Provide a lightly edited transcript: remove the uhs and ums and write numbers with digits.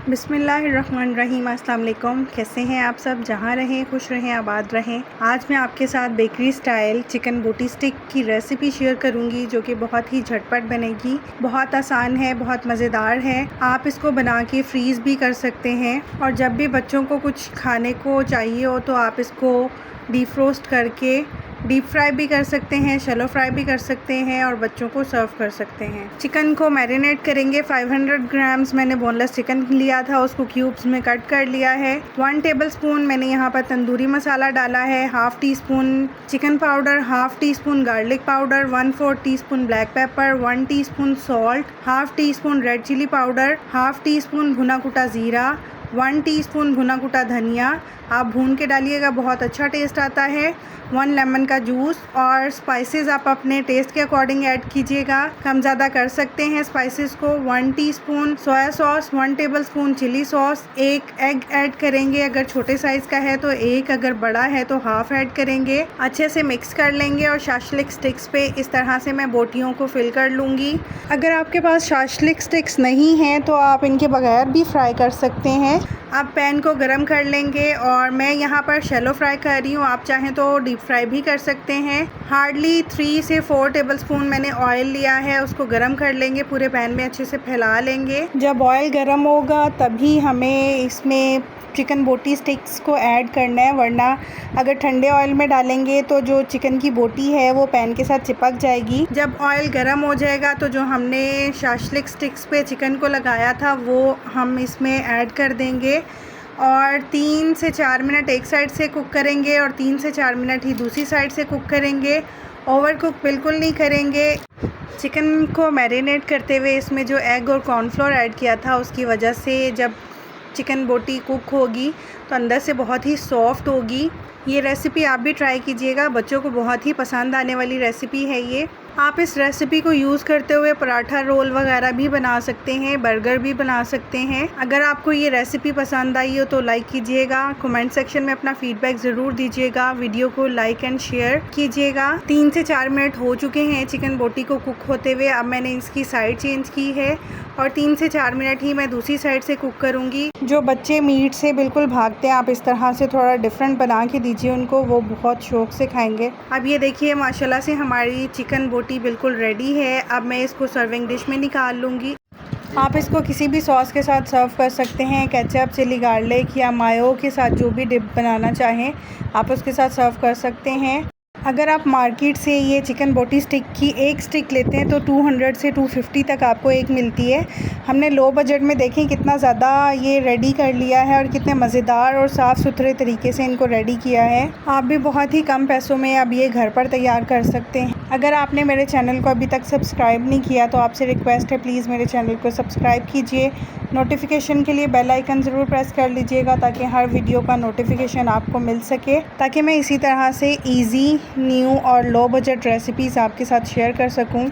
बिस्मिल्लाहिर्रहमानिर्रहीम। अस्सलाम वालेकुम। कैसे हैं आप सब? जहाँ रहें खुश रहें, आबाद रहें। आज मैं आपके साथ बेकरी स्टाइल चिकन बोटी स्टिक की रेसिपी शेयर करूंगी, जो कि बहुत ही झटपट बनेगी। बहुत आसान है, बहुत मज़ेदार है। आप इसको बना के फ्रीज़ भी कर सकते हैं और जब भी बच्चों को कुछ खाने को चाहिए हो तो आप इसको डीफ्रोस्ट करके डीप फ्राई भी कर सकते हैं, शैलो फ्राई भी कर सकते हैं और बच्चों को सर्व कर सकते हैं। चिकन को मैरिनेट करेंगे। 500 ग्राम्स मैंने बोनलेस चिकन लिया था, उसको क्यूब्स में कट कर लिया है। 1 टेबलस्पून मैंने यहाँ पर तंदूरी मसाला डाला है, half teaspoon chicken powder, half teaspoon garlic powder, 1/4 teaspoon black pepper, 1 teaspoon salt, half teaspoon red chilli powder, half teaspoon भुना कुटा ज़ीरा, 1 टीस्पून भुना कुटा धनिया। आप भून के डालिएगा, बहुत अच्छा टेस्ट आता है। 1 लेमन का जूस और स्पाइसेस आप अपने टेस्ट के अकॉर्डिंग ऐड कीजिएगा, कम ज़्यादा कर सकते हैं स्पाइसेस को। 1 teaspoon soya sauce, 1 tablespoon chilli sauce, 1 egg add करेंगे। अगर छोटे साइज़ का है तो 1, अगर बड़ा है तो हाफ ऐड करेंगे। अच्छे से मिक्स कर लेंगे और शाशलिक स्टिक्स पे इस तरह से मैं बोटियों को फिल कर लूँगी। अगर आपके पास शाशलिक स्टिक्स नहीं हैं तो आप इनके बगैर भी फ्राई कर सकते हैं। आप पैन को गरम कर लेंगे और मैं यहाँ पर शैलो फ्राई कर रही हूँ, आप चाहें तो डीप फ्राई भी कर सकते हैं। हार्डली 3 से 4 टेबलस्पून मैंने ऑयल लिया है, उसको गरम कर लेंगे, पूरे पैन में अच्छे से फैला लेंगे। जब ऑयल गरम होगा तभी हमें इसमें चिकन बोटी स्टिक्स को ऐड करना है, वरना अगर ठंडे ऑयल में डालेंगे तो जो चिकन की बोटी है वो पैन के साथ चिपक जाएगी। जब ऑयल गरम हो जाएगा तो जो हमने शाशलिक स्टिक्स पे चिकन को लगाया था वो हम इसमें ऐड कर देंगे और 3 से 4 मिनट एक साइड से कुक करेंगे और 3 से 4 मिनट ही दूसरी साइड से कुक करेंगे। ओवर कुक बिल्कुल नहीं करेंगे। चिकन को मैरिनेट करते हुए इसमें जो एग और कॉर्नफ्लोर ऐड किया था उसकी वजह से जब चिकन बोटी कुक होगी तो अंदर से बहुत ही सॉफ्ट होगी। ये रेसिपी आप भी ट्राई कीजिएगा, बच्चों को बहुत ही पसंद आने वाली रेसिपी है ये। आप इस रेसिपी को यूज़ करते हुए पराठा रोल वगैरह भी बना सकते हैं, बर्गर भी बना सकते हैं। अगर आपको ये रेसिपी पसंद आई हो तो लाइक कीजिएगा, कमेंट सेक्शन में अपना फीडबैक ज़रूर दीजिएगा, वीडियो को लाइक एंड शेयर कीजिएगा। 3 से 4 मिनट हो चुके हैं चिकन बोटी को कुक होते हुए। अब मैंने इसकी साइड चेंज की है और 3 से 4 मिनट ही मैं दूसरी साइड से कुक करूँगी। जो बच्चे मीट से बिल्कुल भागते हैं, आप इस तरह से थोड़ा डिफरेंट बना के दीजिए उनको, वो बहुत शौक़ से खाएँगे। अब ये देखिए माशाल्लाह से हमारी चिकन बोटी बिल्कुल रेडी है। अब मैं इसको सर्विंग डिश में निकाल लूँगी। आप इसको किसी भी सॉस के साथ सर्व कर सकते हैं, केचप, चिली गार्लिक या मायो के साथ, जो भी डिप बनाना चाहें आप उसके साथ सर्व कर सकते हैं। अगर आप मार्केट से ये चिकन बोटी स्टिक की एक स्टिक लेते हैं तो 200 से 250 तक आपको एक मिलती है। हमने लो बजट में देखें कितना ज़्यादा ये रेडी कर लिया है और कितने मज़ेदार और साफ़ सुथरे तरीके से इनको रेडी किया है। आप भी बहुत ही कम पैसों में अब ये घर पर तैयार कर सकते हैं। अगर आपने मेरे चैनल को अभी तक सब्सक्राइब नहीं किया तो आपसे रिक्वेस्ट है, प्लीज़ मेरे चैनल को सब्सक्राइब कीजिए। नोटिफिकेशन के लिए बेल आइकन ज़रूर प्रेस कर लीजिएगा ताकि हर वीडियो का नोटिफिकेशन आपको मिल सके, ताकि मैं इसी तरह से ईज़ी, न्यू और लो बजट रेसिपीज़ आपके साथ शेयर कर सकूं।